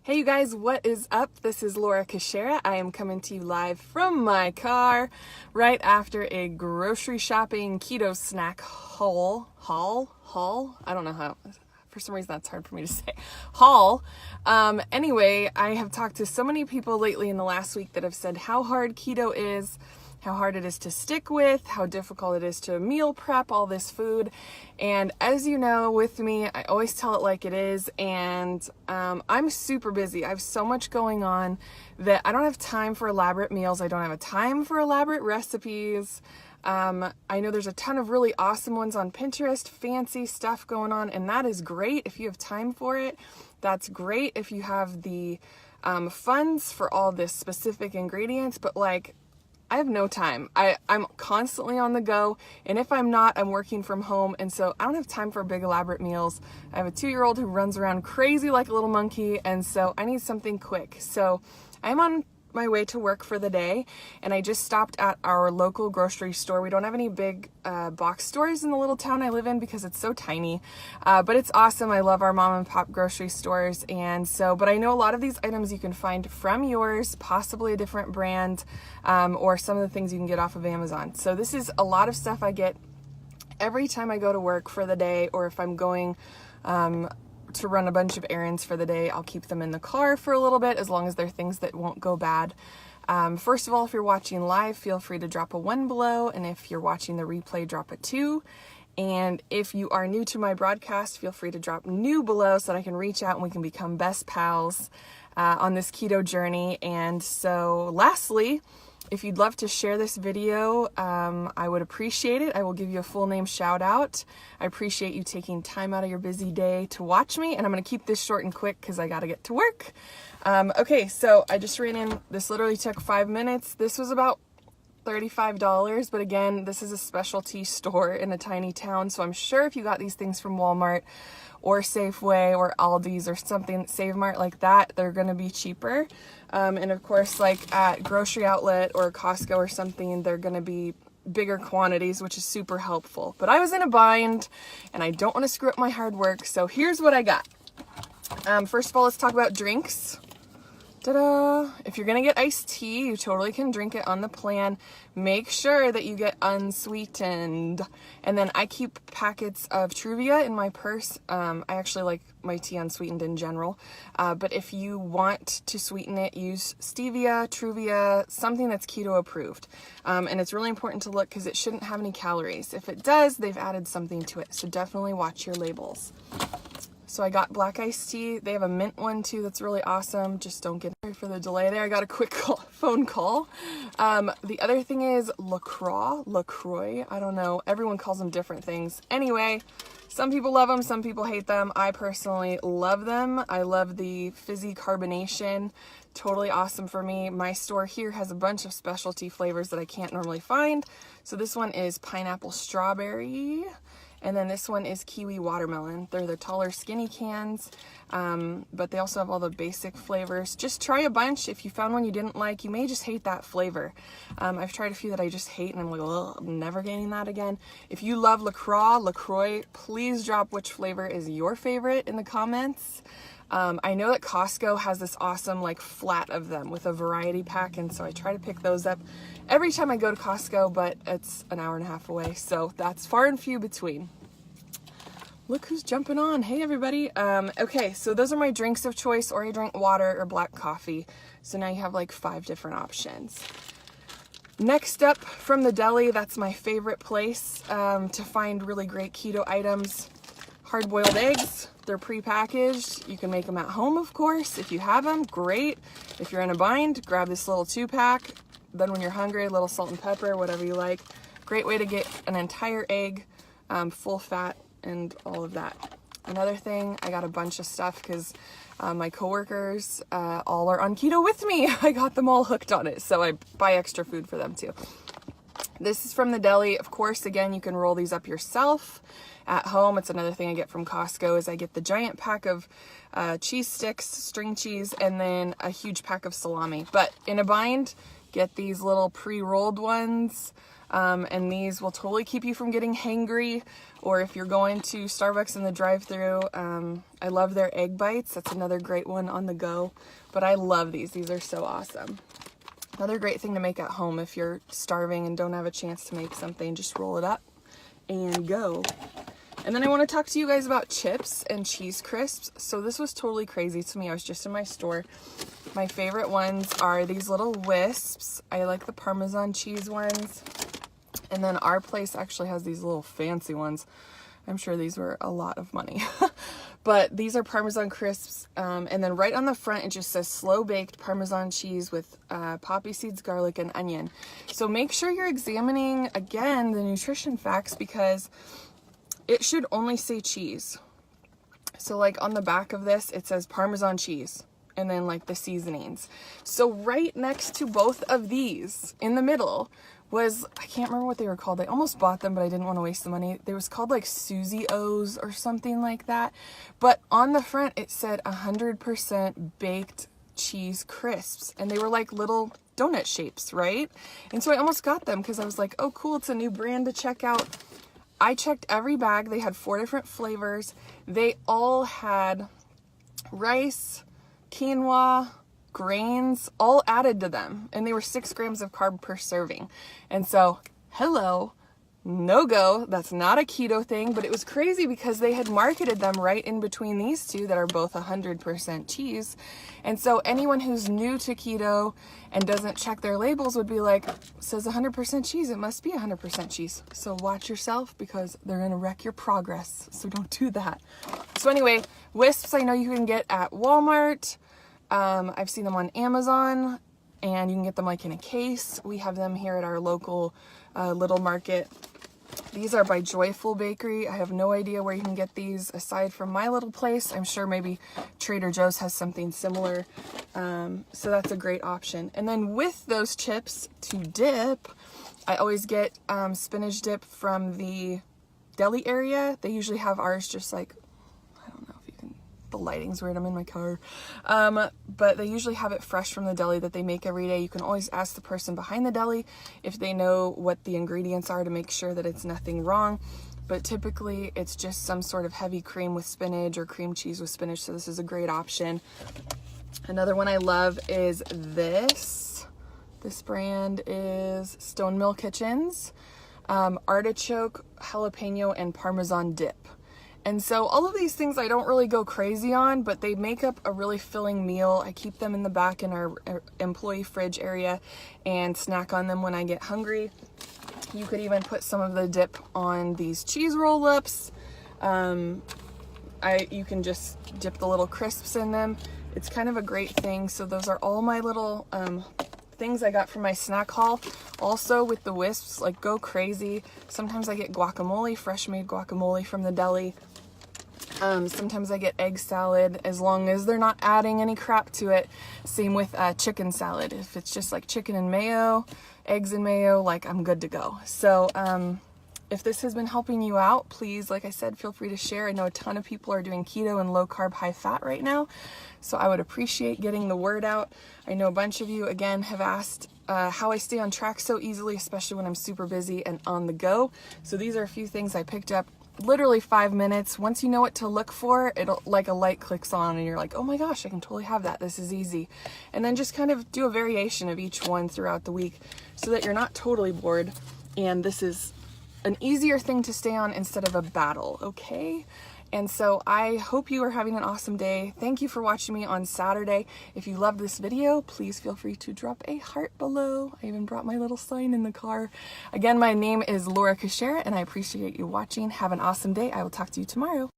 Hey you guys, what is up? This is Laura Cashera. I am coming to you live from my car right after a grocery shopping keto snack haul. I don't know how, for some reason that's hard for me to say. Haul. Anyway, I have talked to so many people lately in the last week that have said how hard keto is, how hard it is to stick with, how difficult it is to meal prep all this food. And as you know, with me, I always tell it like it is. And I'm super busy. I have so much going on that I don't have time for elaborate meals. I don't have a time for elaborate recipes. I know there's a ton of really awesome ones on Pinterest, fancy stuff going on, and that is great if you have time for it. That's great if you have the funds for all this specific ingredients, but like, I have no time. I'm constantly on the go, and if I'm not, I'm working from home, and so I don't have time for big elaborate meals. I have a 2-year-old who runs around crazy like a little monkey, and so I need something quick. So I'm on my way to work for the day, and I just stopped at our local grocery store. We don't have any big box stores in the little town I live in because it's so tiny, but it's awesome. I love our mom and pop grocery stores, and so, but I know a lot of these items you can find from yours, possibly a different brand, or some of the things you can get off of Amazon. So this is a lot of stuff I get every time I go to work for the day, or if I'm going to run a bunch of errands for the day. I'll keep them in the car for a little bit, as long as they're things that won't go bad. First of all, if you're watching live, feel free to drop a 1 below, and if you're watching the replay, drop a 2. And if you are new to my broadcast, feel free to drop new below so that I can reach out and we can become best pals on this keto journey. And so lastly, if you'd love to share this video, I would appreciate it. I will give you a full name shout out. I appreciate you taking time out of your busy day to watch me, and I'm going to keep this short and quick because I got to get to work. Okay, so I just ran in. This literally took 5 minutes. This was about $35, but again, this is a specialty store in a tiny town, so I'm sure if you got these things from Walmart or Safeway or Aldi's or something, Save Mart like that, they're going to be cheaper. And of course, like at grocery outlet or Costco or something, they're going to be bigger quantities, which is super helpful. But I was in a bind and I don't want to screw up my hard work, so here's what I got. First of all, let's talk about drinks. Ta-da! If you're gonna get iced tea, you totally can drink it on the plan. Make sure that you get unsweetened. And then I keep packets of Truvia in my purse. I actually like my tea unsweetened in general. But if you want to sweeten it, use stevia, Truvia, something that's keto approved. And it's really important to look because it shouldn't have any calories. If it does, they've added something to it. So definitely watch your labels. So I got black iced tea. They have a mint one too that's really awesome. Just don't get sorry for the delay there. I got a quick phone call. The other thing is LaCroix. I don't know. Everyone calls them different things. Anyway, some people love them, some people hate them. I personally love them. I love the fizzy carbonation. Totally awesome for me. My store here has a bunch of specialty flavors that I can't normally find. So this one is pineapple strawberry. And then this one is kiwi watermelon. They're the taller skinny cans, but they also have all the basic flavors. Just try a bunch. If you found one you didn't like, you may just hate that flavor. I've tried a few that I just hate, and I'm like, oh, I'm never getting that again. If you love LaCroix, please drop which flavor is your favorite in the comments. I know that Costco has this awesome like flat of them with a variety pack, and so I try to pick those up every time I go to Costco, but it's an hour and a half away, so that's far and few between. Look who's jumping on. Hey everybody. Okay, so those are my drinks of choice, or I drink water or black coffee. So now you have like 5 different options. Next up, from the deli, that's my favorite place to find really great keto items. Hard-boiled eggs. They're pre-packaged. You can make them at home, of course. If you have them, great. If you're in a bind, grab this little 2-pack. Then when you're hungry, a little salt and pepper, whatever you like. Great way to get an entire egg, full fat, and all of that. Another thing, I got a bunch of stuff because my coworkers all are on keto with me. I got them all hooked on it, so I buy extra food for them too. This is from the deli. Of course, again, you can roll these up yourself at home. It's another thing I get from Costco is I get the giant pack of cheese sticks, string cheese, and then a huge pack of salami. But in a bind, get these little pre-rolled ones. And these will totally keep you from getting hangry, or if you're going to Starbucks in the drive-thru, I love their egg bites. That's another great one on the go, but I love these. These are so awesome. Another great thing to make at home if you're starving and don't have a chance to make something, just roll it up and go. And then I want to talk to you guys about chips and cheese crisps. So this was totally crazy to me. I was just in my store. My favorite ones are these little wisps. I like the Parmesan cheese ones. And then our place actually has these little fancy ones. I'm sure these were a lot of money. But these are Parmesan crisps. And then right on the front, it just says slow baked Parmesan cheese with poppy seeds, garlic, and onion. So make sure you're examining, again, the nutrition facts, because it should only say cheese. So like on the back of this, it says Parmesan cheese and then like the seasonings. So right next to both of these in the middle was, I can't remember what they were called. I almost bought them, but I didn't want to waste the money. They was called like Susie O's or something like that. But on the front, it said 100% baked cheese crisps. And they were like little donut shapes, right? And so I almost got them because I was like, oh cool, it's a new brand to check out. I checked every bag. They had 4 different flavors. They all had rice, quinoa, grains, all added to them. And they were 6 grams of carb per serving. And so, hello, no go. That's not a keto thing, but it was crazy because they had marketed them right in between these two that are both 100% cheese. And so anyone who's new to keto and doesn't check their labels would be like, says 100% cheese, it must be 100% cheese. So watch yourself because they're going to wreck your progress. So don't do that. So anyway, wisps I know you can get at Walmart. I've seen them on Amazon, and you can get them like in a case. We have them here at our local little market. These are by Joyful Bakery. I have no idea where you can get these aside from my little place. I'm sure maybe Trader Joe's has something similar. So that's a great option. And then with those chips to dip, I always get spinach dip from the deli area. They usually have ours just like, I don't know if you can, the lighting's weird, I'm in my car. But they usually have it fresh from the deli that they make every day. You can always ask the person behind the deli if they know what the ingredients are to make sure that it's nothing wrong. But typically it's just some sort of heavy cream with spinach or cream cheese with spinach. So this is a great option. Another one I love is this. This brand is Stone Mill Kitchens. Artichoke, jalapeno, and Parmesan dip. And so all of these things I don't really go crazy on, but they make up a really filling meal. I keep them in the back in our employee fridge area and snack on them when I get hungry. You could even put some of the dip on these cheese roll-ups. You can just dip the little crisps in them. It's kind of a great thing. So those are all my little things I got from my snack haul. Also with the wisps, like go crazy. Sometimes I get guacamole, fresh made guacamole from the deli. Sometimes I get egg salad, as long as they're not adding any crap to it. Same with chicken salad. If it's just like chicken and mayo, eggs and mayo, like I'm good to go. So if this has been helping you out, please, like I said, feel free to share. I know a ton of people are doing keto and low carb, high fat right now. So I would appreciate getting the word out. I know a bunch of you, again, have asked how I stay on track so easily, especially when I'm super busy and on the go. So these are a few things I picked up. Literally 5 minutes. Once you know what to look for, it'll like a light clicks on and you're like, oh my gosh, I can totally have that. This is easy. And then just kind of do a variation of each one throughout the week so that you're not totally bored. And this is an easier thing to stay on instead of a battle, okay? And so I hope you are having an awesome day. Thank you for watching me on Saturday. If you loved this video, please feel free to drop a heart below. I even brought my little sign in the car. Again, my name is Laura Kashera, and I appreciate you watching. Have an awesome day. I will talk to you tomorrow.